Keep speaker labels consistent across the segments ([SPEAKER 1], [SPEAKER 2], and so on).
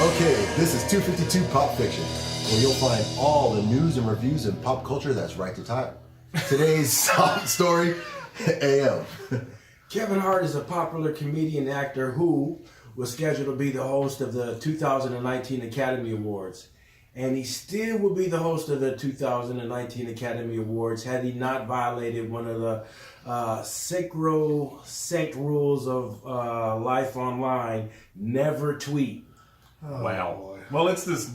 [SPEAKER 1] Okay, this is 252 Pop Fiction, where you'll find all the news and reviews in pop culture that's right to time. Today's top story, AM.
[SPEAKER 2] Kevin Hart is a popular comedian actor who was scheduled to be the host of the 2019 Academy Awards. And he still will be the host of the 2019 Academy Awards had he not violated one of the sect rules of life online: never tweet.
[SPEAKER 3] Wow.
[SPEAKER 4] Boy.
[SPEAKER 3] Well, it's this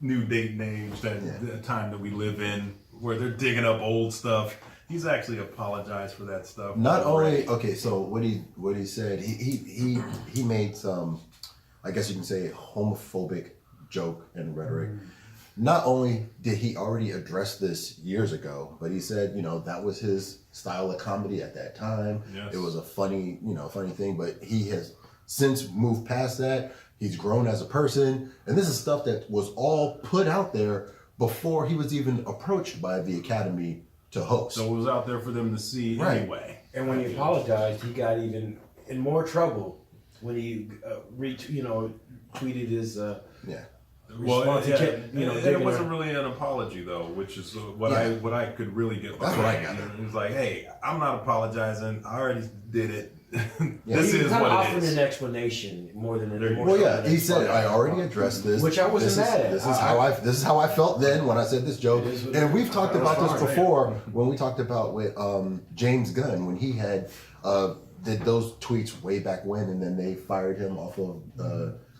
[SPEAKER 3] new date and age, that time that we live in, where they're digging up old stuff. He's actually apologized for that stuff.
[SPEAKER 1] Not only, okay, so what he said, he made some, I guess you can say, homophobic joke and rhetoric. Not only did he already address this years ago, but he said, that was his style of comedy at that time.
[SPEAKER 3] Yes.
[SPEAKER 1] It was a funny thing, but he has since moved past that. He's grown as a person, and this is stuff that was all put out there before he was even approached by the Academy to host.
[SPEAKER 3] So it was out there for them to see anyway.
[SPEAKER 2] And when he apologized, he got even in more trouble when he tweeted his response.
[SPEAKER 3] It wasn't really an apology though, which is what I could really get behind.
[SPEAKER 1] That's what I got.
[SPEAKER 3] It was like, hey, I'm not apologizing. I already did it.
[SPEAKER 2] This
[SPEAKER 3] is
[SPEAKER 2] kind of
[SPEAKER 3] what
[SPEAKER 2] offered
[SPEAKER 3] it is.
[SPEAKER 2] an explanation more than an
[SPEAKER 1] Well, yeah, he said, I already addressed this.
[SPEAKER 2] Which I wasn't mad at.
[SPEAKER 1] This is how I felt then when I said this joke. And we've talked about this before when we talked about with James Gunn, when he had did those tweets way back when, and then they fired him off of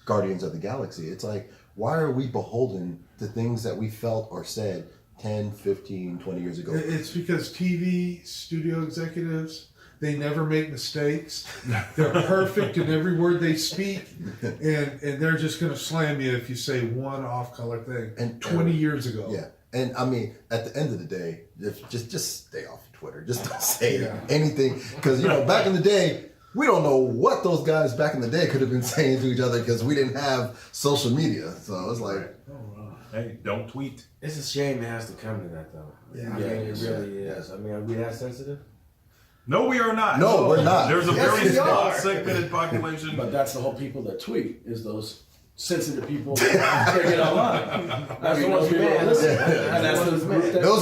[SPEAKER 1] Guardians of the Galaxy. It's like, why are we beholden to things that we felt or said 10, 15, 20 years ago?
[SPEAKER 4] It's because TV studio executives, they never make mistakes. They're perfect in every word they speak, and they're just going to slam you if you say one off-color thing.
[SPEAKER 1] And
[SPEAKER 4] 20 years ago.
[SPEAKER 1] Yeah, and I mean, at the end of the day, just stay off Twitter. Just don't say anything, because back in the day, we don't know what those guys back in the day could have been saying to each other because we didn't have social media. So it's like,
[SPEAKER 3] hey, don't tweet.
[SPEAKER 2] It's a shame it has to come to that, though.
[SPEAKER 4] Yeah,
[SPEAKER 2] it really is. I mean, are we that sensitive?
[SPEAKER 3] No, we are not.
[SPEAKER 1] No, we're not.
[SPEAKER 3] There's a very
[SPEAKER 2] we
[SPEAKER 3] small
[SPEAKER 2] are.
[SPEAKER 3] segmented population.
[SPEAKER 5] But that's the whole people that tweet, is those sensitive people that get online.
[SPEAKER 2] That's the ones who listen.
[SPEAKER 1] those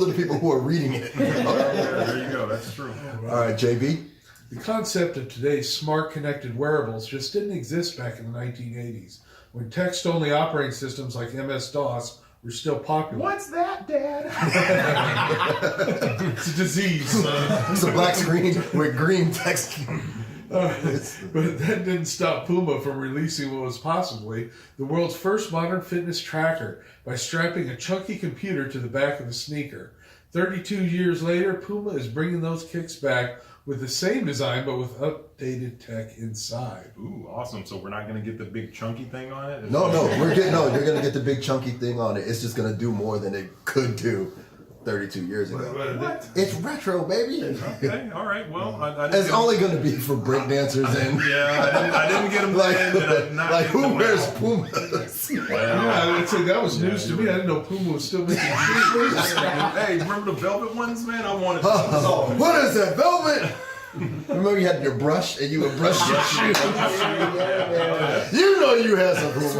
[SPEAKER 1] are the people who are reading it.
[SPEAKER 3] There you go. That's true.
[SPEAKER 1] All right, JB.
[SPEAKER 4] The concept of today's smart connected wearables just didn't exist back in the 1980s, when text-only operating systems like MS-DOS were still popular.
[SPEAKER 3] What's that, Dad?
[SPEAKER 4] It's a disease.
[SPEAKER 1] It's a black screen with green text.
[SPEAKER 4] But that didn't stop Puma from releasing what was possibly the world's first modern fitness tracker by strapping a chunky computer to the back of a sneaker. 32 years later, Puma is bringing those kicks back with the same design, but with updated tech inside.
[SPEAKER 3] Ooh, awesome. So we're not going to get the big chunky thing on it?
[SPEAKER 1] No, you're going to get the big chunky thing on it. It's just going to do more than it could do 32 years ago.
[SPEAKER 3] What?
[SPEAKER 1] It's retro, baby.
[SPEAKER 3] Okay, all right. Well, I didn't
[SPEAKER 1] It's only going to be for breakdancers and...
[SPEAKER 3] Yeah, I didn't get them
[SPEAKER 1] like who wears Pumas?
[SPEAKER 4] Yeah, I'd say that was news to me. I didn't know Puma was still making shoes.
[SPEAKER 3] Hey, remember the velvet ones, man? I wanted to.
[SPEAKER 1] What is that, velvet? Remember you had your brush and you would brush your shoes. You know you had some Pumas.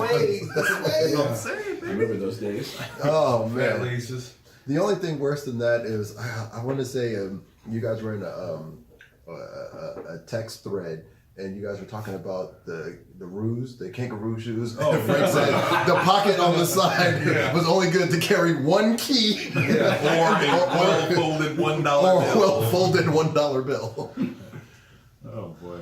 [SPEAKER 3] I'm saying, baby.
[SPEAKER 5] Remember those days?
[SPEAKER 1] Oh, man.
[SPEAKER 4] Laces.
[SPEAKER 1] The only thing worse than that is, I want to say, you guys were in a text thread, and you guys were talking about the ruse, the kangaroo shoes. Oh, and Frank said the pocket on the side was only good to carry one key,
[SPEAKER 3] Or a well-folded $1 bill.
[SPEAKER 1] or a well-folded $1 bill.
[SPEAKER 3] Oh, boy.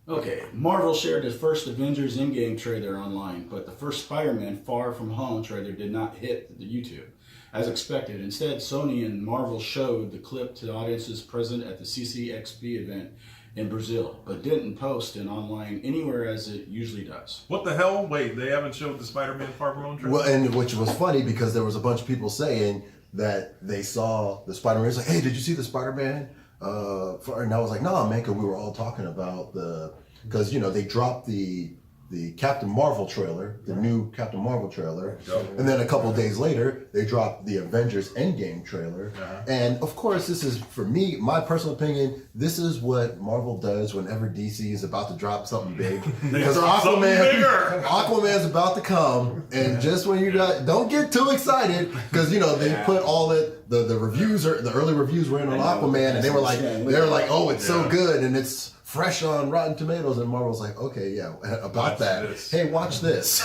[SPEAKER 5] Okay, Marvel shared the first Avengers Endgame trailer online, but the first Spider-Man Far From Home trailer did not hit the YouTube. As expected, instead, Sony and Marvel showed the clip to audiences present at the CCXP event in Brazil, but didn't post it online anywhere as it usually does.
[SPEAKER 3] What the hell? Wait, they haven't showed the Spider-Man Far From Home trailer?
[SPEAKER 1] Well, and which was funny because there was a bunch of people saying that they saw the Spider-Man. It's like, hey, did you see the Spider-Man? And I was like, nah, man, because we were all talking about because they dropped the the Captain Marvel trailer, the new Captain Marvel trailer, and then a couple of days later, they dropped the Avengers Endgame trailer. And of course, this is, for me, my personal opinion, this is what Marvel does whenever DC is about to drop something big. Because Aquaman's about to come, and just when you don't get too excited, because they put all the reviews, the early reviews were in on Aquaman, and they were like, oh, it's so good, and it's fresh on Rotten Tomatoes, and Marvel's like, okay, yeah, about watch that. This. Hey, watch this.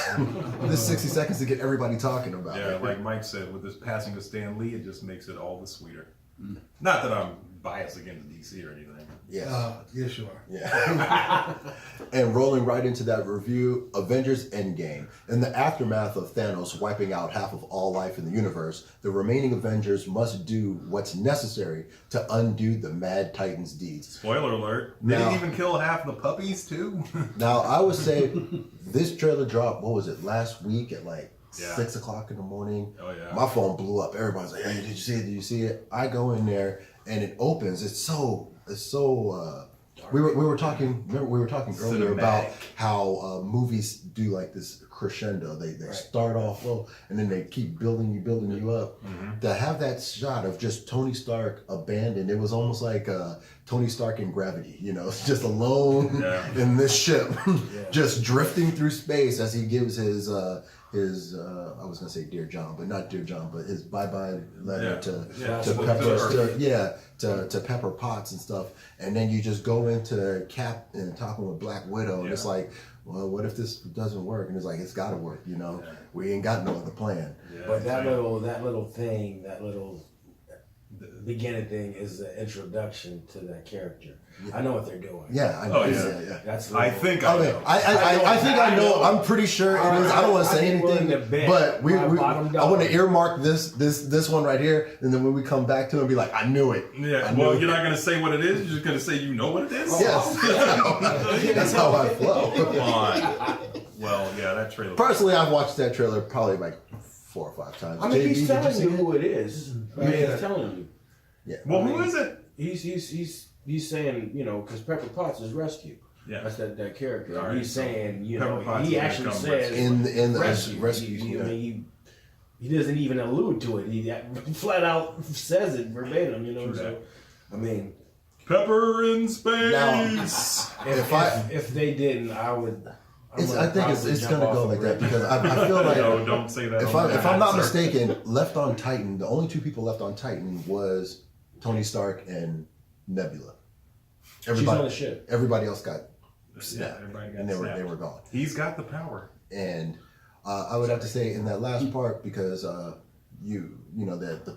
[SPEAKER 1] This 60 seconds to get everybody talking about it.
[SPEAKER 3] Yeah, like Mike said, with this passing of Stan Lee, it just makes it all the sweeter. Not that I'm biased against DC or anything.
[SPEAKER 1] Yes.
[SPEAKER 4] Yes, you are.
[SPEAKER 1] Yeah. And rolling right into that review, Avengers Endgame. In the aftermath of Thanos wiping out half of all life in the universe, the remaining Avengers must do what's necessary to undo the Mad Titan's deeds.
[SPEAKER 3] Spoiler alert. They didn't even kill half the puppies, too?
[SPEAKER 1] Now, I would say this trailer dropped, what was it, last week at 6 o'clock in the morning.
[SPEAKER 3] Oh, yeah.
[SPEAKER 1] My phone blew up. Everybody's like, hey, did you see it? Did you see it? I go in there and it opens. It's so we were talking earlier
[SPEAKER 3] Cinematic.
[SPEAKER 1] about how movies do like this crescendo. They start off low and then they keep building you up. To have that shot of just Tony Stark abandoned, it was almost like Tony Stark in Gravity, just alone in this ship, just drifting through space as he gives his I was gonna say Dear John, but not Dear John, but his bye-bye letter to Pepper Potts and stuff. And then you just go into Cap and talking with Black Widow, and it's like, well, what if this doesn't work? And it's like, it's gotta work, we ain't got no other plan.
[SPEAKER 2] But that little thing, that little beginning thing is the introduction to that character. I know what they're doing.
[SPEAKER 1] Yeah, I know.
[SPEAKER 3] Yeah.
[SPEAKER 2] That's
[SPEAKER 3] I think I know.
[SPEAKER 1] I think I know. I'm pretty sure it is. I don't want to say anything, but I want to earmark this one right here, and then when we come back to it, be like, I knew it.
[SPEAKER 3] Yeah. Well, you're not gonna say what it is. You're just gonna say you know what it is.
[SPEAKER 1] Yes. That's how I flow.
[SPEAKER 3] Come on. Well, yeah, that trailer.
[SPEAKER 1] Personally, I've watched that trailer probably like 4 or 5 times.
[SPEAKER 2] I mean, he's telling you who it is. He's telling you.
[SPEAKER 1] Yeah.
[SPEAKER 3] Well, who is it?
[SPEAKER 2] He's saying, because Pepper Potts is rescue.
[SPEAKER 3] Yeah.
[SPEAKER 2] That's that character.
[SPEAKER 3] All right.
[SPEAKER 2] He's saying,
[SPEAKER 3] Pepper Potts
[SPEAKER 2] he actually says
[SPEAKER 1] in the
[SPEAKER 2] rescue. I mean, he doesn't even allude to it. He flat out says it verbatim. So I mean,
[SPEAKER 3] Pepper in space.
[SPEAKER 1] Now,
[SPEAKER 2] if they didn't, I would.
[SPEAKER 1] I think it's gonna go like that because I feel like
[SPEAKER 3] no, don't say that.
[SPEAKER 1] If I'm not mistaken, left on Titan, the only 2 people left on Titan was Tony Stark and Nebula.
[SPEAKER 2] She's on the ship.
[SPEAKER 1] Everybody else got snapped, and they were gone.
[SPEAKER 3] He's got the power.
[SPEAKER 1] And I would have to say in that last part because the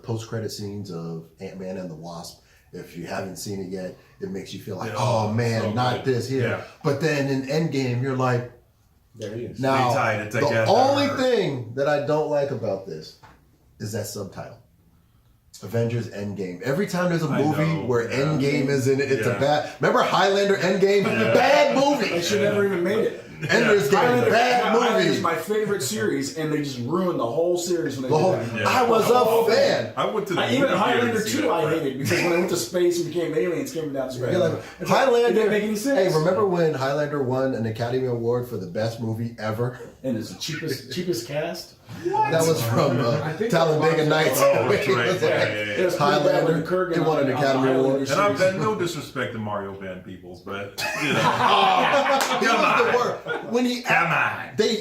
[SPEAKER 1] post credit scenes of Ant-Man and the Wasp. If you haven't seen it yet, it makes you feel like, oh man, so not good. This here. Yeah. But then in Endgame, you're like,
[SPEAKER 2] there he is.
[SPEAKER 1] Now,
[SPEAKER 3] they tied it together.
[SPEAKER 1] The only thing that I don't like about this is that subtitle. Avengers Endgame. Every time there's a movie where Endgame is in it, it's a bad. Remember Highlander Endgame? Bad movie.
[SPEAKER 5] They should never even made it.
[SPEAKER 1] Ender's Game, bad movie.
[SPEAKER 5] It's my favorite series, and they just ruined the whole series when they did that.
[SPEAKER 1] I was a fan.
[SPEAKER 3] I went to the
[SPEAKER 5] even Highlander 2 I hated because when I went to space and became aliens coming down space.
[SPEAKER 1] Highlander.
[SPEAKER 5] It didn't make any sense.
[SPEAKER 1] Hey, remember when Highlander won an Academy Award for the best movie ever?
[SPEAKER 5] And it's the cheapest cast?
[SPEAKER 1] What? That was from Talladega Nights.
[SPEAKER 5] It was
[SPEAKER 1] Highlander. It won an Academy Award.
[SPEAKER 3] And I've had no disrespect to Mario Band Peoples, but
[SPEAKER 1] he was the worst. When they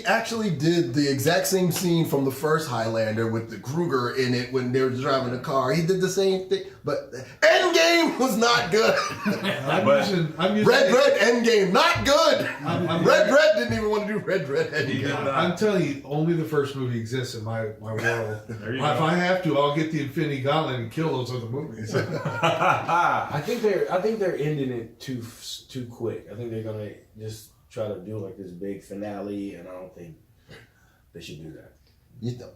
[SPEAKER 1] actually did the exact same scene from the first Highlander with the Kruger in it when they were driving the car. He did the same thing, but Endgame was not good.
[SPEAKER 4] I'm using
[SPEAKER 1] Red Endgame, not good. Red didn't even want to do Red Endgame.
[SPEAKER 4] I'm telling you, only the first movie exists in my world. If I have to, I'll get the Infinity Gauntlet and kill those other movies.
[SPEAKER 2] I think they're ending it too quick. I think they're gonna just try to do like this big finale, and I don't think they should do that.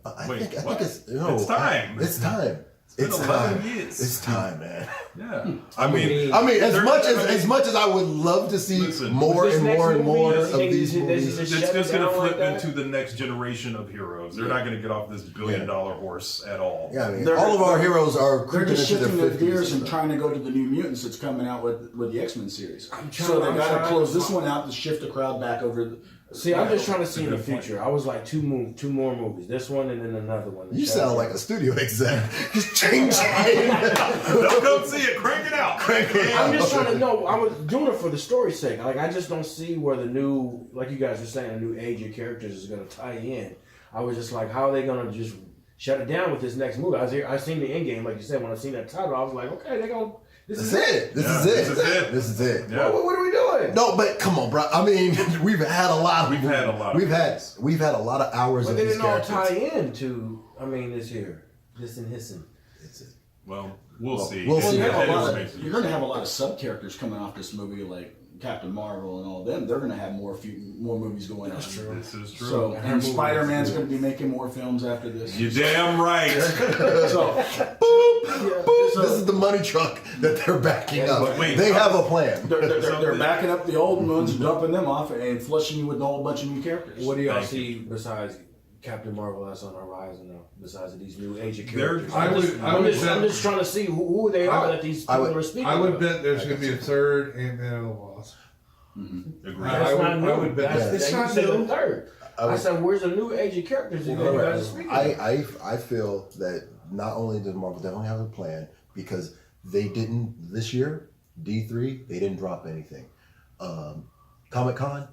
[SPEAKER 1] I think it's
[SPEAKER 3] time.
[SPEAKER 1] It's time.
[SPEAKER 3] It's been 11 years.
[SPEAKER 1] It's time, man.
[SPEAKER 3] Yeah.
[SPEAKER 1] I mean, as much as I would love to see more and more and more of these movies,
[SPEAKER 3] it's just going to flip into the next generation of heroes. They're not going to get off this $1 billion horse at all.
[SPEAKER 1] Yeah, I mean, all of our heroes are
[SPEAKER 5] they're just
[SPEAKER 1] into
[SPEAKER 5] shifting
[SPEAKER 1] their
[SPEAKER 5] their gears
[SPEAKER 1] 50s
[SPEAKER 5] and trying to go to the New Mutants that's coming out with the X-Men series. So they got to close this one out to shift the crowd back over
[SPEAKER 2] See, I'm just trying to see in the future. I was like two more movies. This one and then another one.
[SPEAKER 1] You sound like a studio exec. Just change.
[SPEAKER 3] Don't come see it. Crank it out.
[SPEAKER 1] Crank it
[SPEAKER 2] I'm
[SPEAKER 1] out.
[SPEAKER 2] just trying to know. I was doing it for the story's sake. Like, I just don't see where the new, like you guys were saying, the new age of characters is going to tie in. I was just like, how are they going to just shut it down with this next movie? I seen the Endgame, like you said. When I seen that title, I was like, okay, they going.
[SPEAKER 1] This is it. This is it.
[SPEAKER 3] Yeah.
[SPEAKER 2] What are we doing?
[SPEAKER 1] No, but come on, bro. I mean, we've had a lot.
[SPEAKER 3] We've had a
[SPEAKER 1] lot of hours
[SPEAKER 2] But
[SPEAKER 1] of
[SPEAKER 2] they
[SPEAKER 1] these
[SPEAKER 2] didn't all
[SPEAKER 1] characters.
[SPEAKER 2] tie into. I mean, this here, this and hissing.
[SPEAKER 3] Well, we'll see.
[SPEAKER 1] we'll see.
[SPEAKER 5] You're
[SPEAKER 3] It
[SPEAKER 5] going
[SPEAKER 3] is amazing.
[SPEAKER 5] to have a lot of sub characters coming off this movie, like Captain Marvel and all them. They're going to have more movies going on.
[SPEAKER 3] This is true.
[SPEAKER 5] So, and Spider-Man's going to be making more films after this.
[SPEAKER 3] You're damn right.
[SPEAKER 5] So,
[SPEAKER 1] Boop. This is the money truck that they're backing up.
[SPEAKER 3] but wait,
[SPEAKER 1] they have a plan.
[SPEAKER 5] they're backing up the old ones, dumping them off, and flushing you with a whole bunch of new characters.
[SPEAKER 2] What do y'all
[SPEAKER 3] Thank
[SPEAKER 2] see besides Captain Marvel that's on the horizon now? Besides these new age of
[SPEAKER 3] There-
[SPEAKER 2] characters,
[SPEAKER 4] I would
[SPEAKER 2] I'm just trying to see who they are that these people are speaking.
[SPEAKER 4] I would
[SPEAKER 2] of.
[SPEAKER 4] bet there's going to be a third Ant-Man and the Wasp.
[SPEAKER 3] Agreed.
[SPEAKER 2] That's not new.
[SPEAKER 4] I would bet
[SPEAKER 2] That's,
[SPEAKER 4] it's
[SPEAKER 2] you
[SPEAKER 4] not
[SPEAKER 2] said the
[SPEAKER 4] new.
[SPEAKER 2] third. I said, where's the new age of characters you guys are speaking of?
[SPEAKER 1] I feel that not only does Marvel definitely have a plan because they didn't this year D3 they didn't drop anything. Comic-Con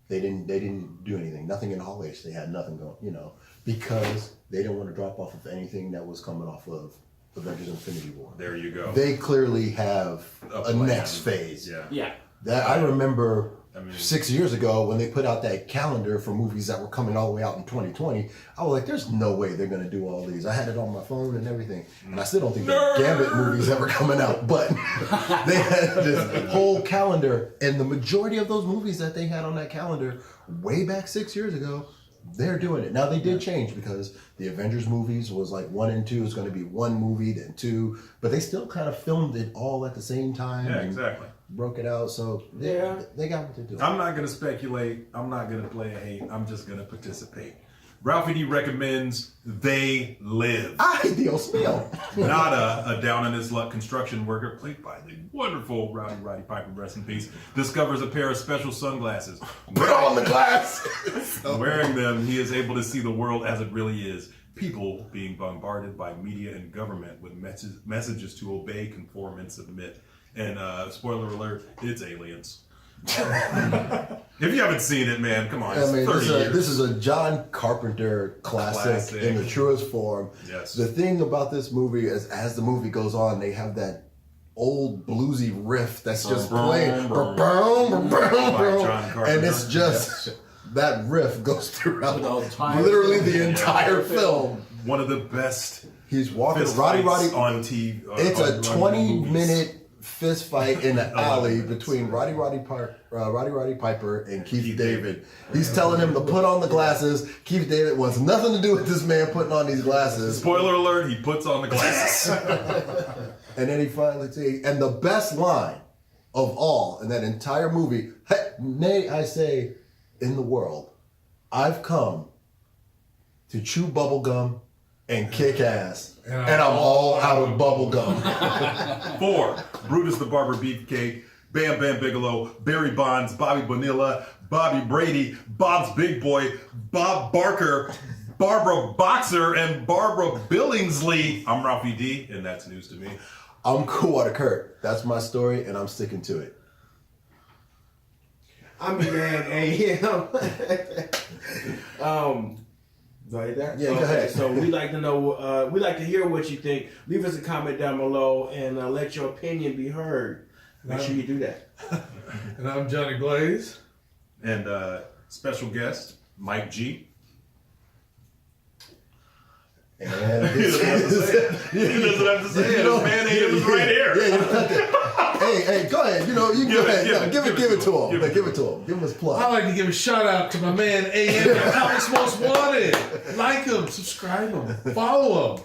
[SPEAKER 1] they didn't do anything. Nothing in hallways. They had nothing going. Because they didn't want to drop off of anything that was coming off of Avengers Infinity War.
[SPEAKER 3] There you go.
[SPEAKER 1] They clearly have a
[SPEAKER 3] plan.
[SPEAKER 1] next phase.
[SPEAKER 3] Yeah.
[SPEAKER 5] Yeah.
[SPEAKER 1] That I remember
[SPEAKER 3] I mean-
[SPEAKER 1] 6 years ago when they put out that calendar for movies that were coming all the way out in 2020. I was like, "There's no way they're gonna do all these." I had it on my phone and everything, and I still don't think the Gambit movie's ever coming out. But they had this whole calendar, and the majority of those movies that they had on that calendar way back 6 years ago, they're doing it now. They did change because the Avengers movies was like 1 and 2 is going to be one movie, then 2, but they still kind of filmed it all at the same time.
[SPEAKER 3] Yeah,
[SPEAKER 1] and
[SPEAKER 3] exactly.
[SPEAKER 1] Broke it out, so they got what to do.
[SPEAKER 3] I'm not going to speculate. I'm not going to play a hate. I'm just going to participate. Ralphie D recommends They Live.
[SPEAKER 1] Ay, Dios mío.
[SPEAKER 3] Nada, a down in his luck construction worker, played by the wonderful Roddy Piper, rest in peace, discovers a pair of special sunglasses.
[SPEAKER 1] Put on the glass.
[SPEAKER 3] Wearing them, he is able to see the world as it really is. People being bombarded by media and government with messages to obey, conform, and submit. And spoiler alert, it's aliens. If you haven't seen it, man, come on. It's 30 years.
[SPEAKER 1] This is a John Carpenter classic in the truest form.
[SPEAKER 3] Yes.
[SPEAKER 1] The thing about this movie is, as the movie goes on, they have that old bluesy riff that's just playing.
[SPEAKER 3] By John Carpenter.
[SPEAKER 1] And it's just that riff goes throughout
[SPEAKER 5] entire
[SPEAKER 1] literally
[SPEAKER 5] film.
[SPEAKER 1] the entire film.
[SPEAKER 3] One of the best
[SPEAKER 1] He's walking
[SPEAKER 3] fist
[SPEAKER 1] Roddy
[SPEAKER 3] fights on TV.
[SPEAKER 1] It's a
[SPEAKER 3] on
[SPEAKER 1] 20-minute fist fight in the alley between Roddy Piper and Keith David. He's telling him to put on the glasses. Keith David wants nothing to do with this man putting on these glasses.
[SPEAKER 3] Spoiler alert, he puts on the glasses.
[SPEAKER 1] And then he finally and the best line of all in that entire movie, nay, I say, in the world, I've come to chew bubble gum and kick ass, and I'm all out of bubble gum.
[SPEAKER 3] 4, Brutus the Barber Beefcake, Bam Bam Bigelow, Barry Bonds, Bobby Bonilla, Bobby Brady, Bob's Big Boy, Bob Barker, Barbara Boxer, and Barbara Billingsley. I'm Ralphie D, and that's news to me.
[SPEAKER 1] I'm Coowada Curt. That's my story, and I'm sticking to it.
[SPEAKER 2] I'm man AM. Do I hit that?
[SPEAKER 1] Yeah, go ahead.
[SPEAKER 2] So we like to know, we like to hear what you think. Leave us a comment down below and let your opinion be heard. Make sure you do that.
[SPEAKER 4] And I'm Johnny Blaze.
[SPEAKER 3] And special guest, Mike G.
[SPEAKER 1] And
[SPEAKER 3] He doesn't have to say it. He doesn't have to say it. His man AM is right here.
[SPEAKER 1] Hey, go ahead. You can go ahead. Give it to him. Give it to him. Give him his
[SPEAKER 4] I'd
[SPEAKER 1] plug.
[SPEAKER 4] like to give a shout out to my man AM, Comics Most Wanted. Like him, subscribe him, follow him.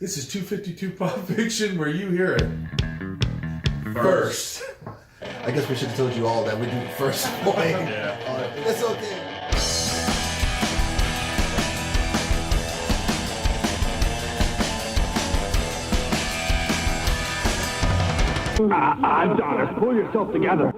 [SPEAKER 4] This is 252 Pop Fiction, where you hear it first.
[SPEAKER 1] I guess we should have told you all that we do the first point.
[SPEAKER 3] Yeah.
[SPEAKER 1] It's okay.
[SPEAKER 6] Adonis, pull yourself together.